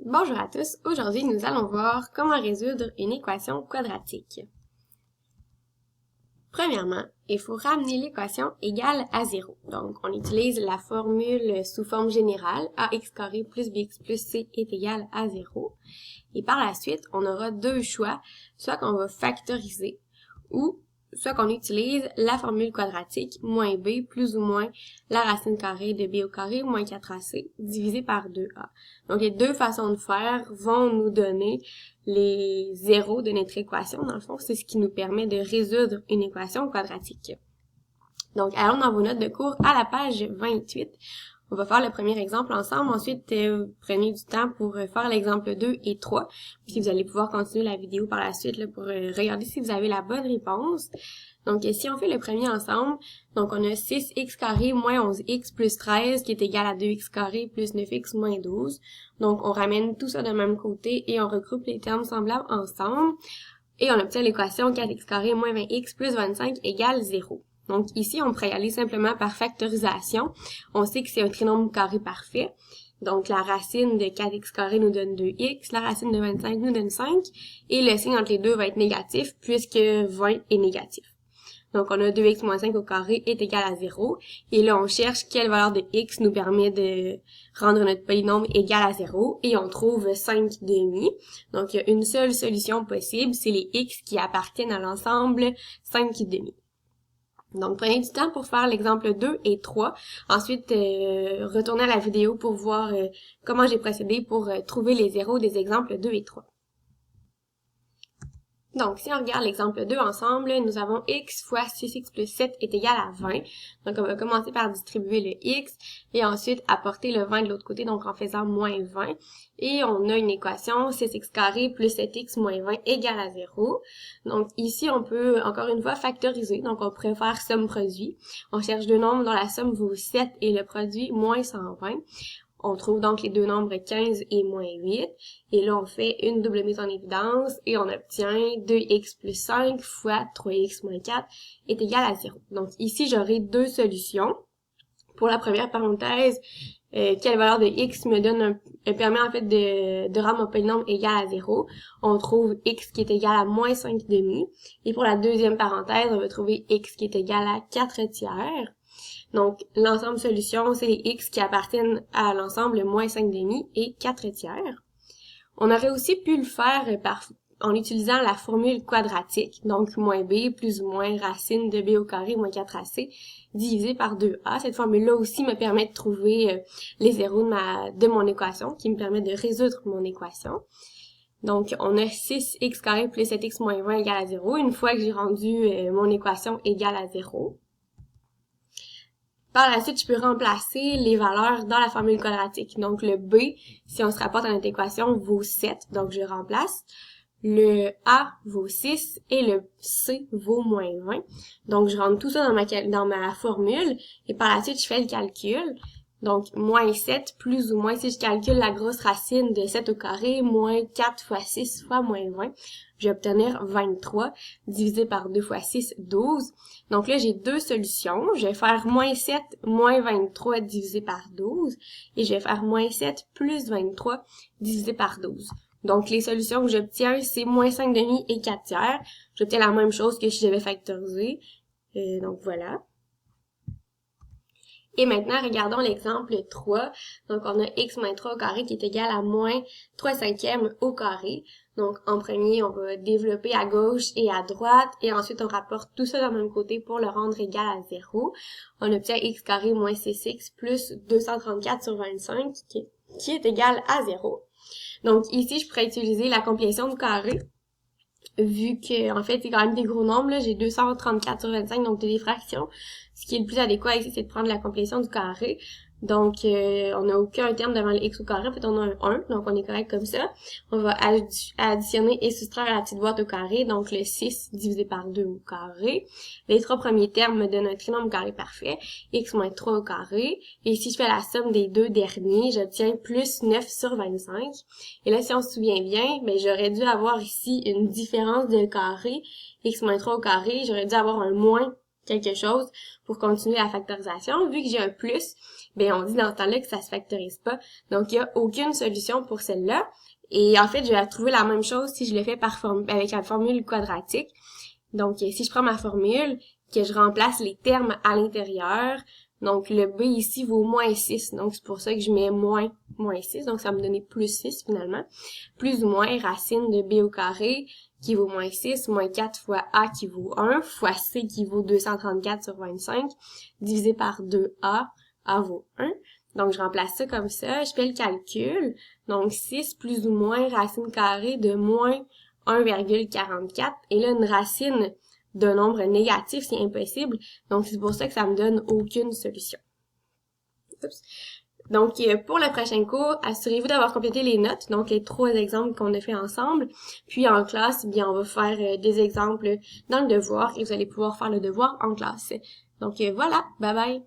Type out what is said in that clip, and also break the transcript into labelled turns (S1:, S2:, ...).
S1: Bonjour à tous, aujourd'hui nous allons voir comment résoudre une équation quadratique. Premièrement, il faut ramener l'équation égale à 0. Donc, on utilise la formule sous forme générale, ax carré plus bx plus c est égal à 0. Et par la suite, on aura deux choix, soit qu'on va factoriser ou soit qu'on utilise la formule quadratique moins b plus ou moins la racine carrée de b au carré moins 4ac divisé par 2a. Donc, les deux façons de faire vont nous donner les zéros de notre équation. Dans le fond, c'est ce qui nous permet de résoudre une équation quadratique. Donc, allons dans vos notes de cours à la page 28. On va faire le premier exemple ensemble. Ensuite, prenez du temps pour faire l'exemple 2 et 3. Puis vous allez pouvoir continuer la vidéo par la suite là, pour regarder si vous avez la bonne réponse. Donc, si on fait le premier ensemble, donc on a 6x carré moins 11x plus 13 qui est égal à 2x carré plus 9x moins 12. Donc, on ramène tout ça de même côté et on regroupe les termes semblables ensemble. Et on obtient l'équation 4x carré moins 20x plus 25 égale 0. Donc ici, on pourrait y aller simplement par factorisation. On sait que c'est un trinombre carré parfait. Donc la racine de 4x carré nous donne 2x, la racine de 25 nous donne 5, et le signe entre les deux va être négatif puisque 20 est négatif. Donc on a 2x moins 5 au carré est égal à 0, et là on cherche quelle valeur de x nous permet de rendre notre polynôme égal à 0, et on trouve 5 demi. Donc il y a une seule solution possible, c'est les x qui appartiennent à l'ensemble 5 demi. Donc, prenez du temps pour faire l'exemple 2 et 3. Ensuite, retournez à la vidéo pour voir comment j'ai procédé pour trouver les zéros des exemples 2 et 3. Donc, si on regarde l'exemple 2 ensemble, nous avons x fois 6x plus 7 est égal à 20. Donc, on va commencer par distribuer le x et ensuite apporter le 20 de l'autre côté, donc en faisant moins 20. Et on a une équation 6x carré plus 7x moins 20 égale à 0. Donc, ici, on peut encore une fois factoriser. Donc, on pourrait faire somme-produit. On cherche deux nombres dont la somme vaut 7 et le produit moins 120. On trouve donc les deux nombres 15 et moins 8. Et là, on fait une double mise en évidence et on obtient 2x plus 5 fois 3x moins 4 est égal à 0. Donc ici, j'aurai deux solutions. Pour la première parenthèse, quelle valeur de x me permet en fait de rendre mon polynôme égal à 0. On trouve x qui est égal à moins 5 demi. Et pour la deuxième parenthèse, on va trouver x qui est égal à 4 tiers. Donc, l'ensemble solution, c'est les x qui appartiennent à l'ensemble moins 5 demi et 4 tiers. On aurait aussi pu le faire en utilisant la formule quadratique, donc moins b plus ou moins racine de b au carré moins 4ac divisé par 2a. Cette formule-là aussi me permet de trouver les zéros de mon équation, qui me permet de résoudre mon équation. Donc, on a 6x carré plus 7x moins 20 égale à 0, une fois que j'ai rendu mon équation égale à 0. Par la suite, je peux remplacer les valeurs dans la formule quadratique. Donc, le b, si on se rapporte à notre équation, vaut 7. Donc, je remplace. Le a vaut 6 et le c vaut moins 20. Donc, je rentre tout ça dans ma formule. Et par la suite, je fais le calcul. Donc, moins 7 plus ou moins, si je calcule la grosse racine de 7 au carré, moins 4 fois 6 fois moins 20, je vais obtenir 23 divisé par 2 fois 6, 12. Donc là, j'ai deux solutions. Je vais faire moins 7 moins 23 divisé par 12 et je vais faire moins 7 plus 23 divisé par 12. Donc, les solutions que j'obtiens, c'est moins 5 demi et 4 tiers. J'obtiens la même chose que si j'avais factorisé. Donc, voilà. Et maintenant, regardons l'exemple 3. Donc, on a x moins 3 au carré qui est égal à moins 3 cinquièmes au carré. Donc, en premier, on va développer à gauche et à droite. Et ensuite, on rapporte tout ça dans le même côté pour le rendre égal à 0. On obtient x carré moins 6x plus 234 sur 25 qui est égal à 0. Donc, ici, je pourrais utiliser la complétion du carré. Vu que, en fait, c'est quand même des gros nombres, là. J'ai 234 sur 25, donc des fractions. Ce qui est le plus adéquat ici, c'est de prendre la complétion du carré. Donc, on n'a aucun terme devant le x au carré. En fait, on a un 1, donc on est correct comme ça. On va additionner et soustraire à la petite boîte au carré, donc le 6 divisé par 2 au carré. Les trois premiers termes me donnent un trinombre carré parfait, x moins 3 au carré. Et si je fais la somme des deux derniers, j'obtiens plus 9 sur 25. Et là, si on se souvient bien, ben j'aurais dû avoir ici une différence de carré, x moins 3 au carré. J'aurais dû avoir un moins quelque chose pour continuer la factorisation. Vu que j'ai un plus, ben on dit dans ce temps-là que ça se factorise pas. Donc, il n'y a aucune solution pour celle-là. Et en fait, je vais trouver la même chose si je le fais avec la formule quadratique. Donc, si je prends ma formule, que je remplace les termes à l'intérieur, donc le b ici vaut moins 6. Donc, c'est pour ça que je mets moins 6. Donc, ça va me donner plus 6 finalement. Plus ou moins racine de b au carré qui vaut moins 6, moins 4 fois a qui vaut 1, fois c qui vaut 234 sur 25, divisé par 2a, a vaut 1. Donc, je remplace ça comme ça, je fais le calcul. Donc, 6 plus ou moins racine carrée de moins 1,44. Et là, une racine d'un nombre négatif, c'est impossible. Donc, c'est pour ça que ça me donne aucune solution. Oups. Donc, pour le prochain cours, assurez-vous d'avoir complété les notes, donc les 3 exemples qu'on a fait ensemble. Puis en classe, bien, on va faire des exemples dans le devoir et vous allez pouvoir faire le devoir en classe. Donc voilà, bye bye!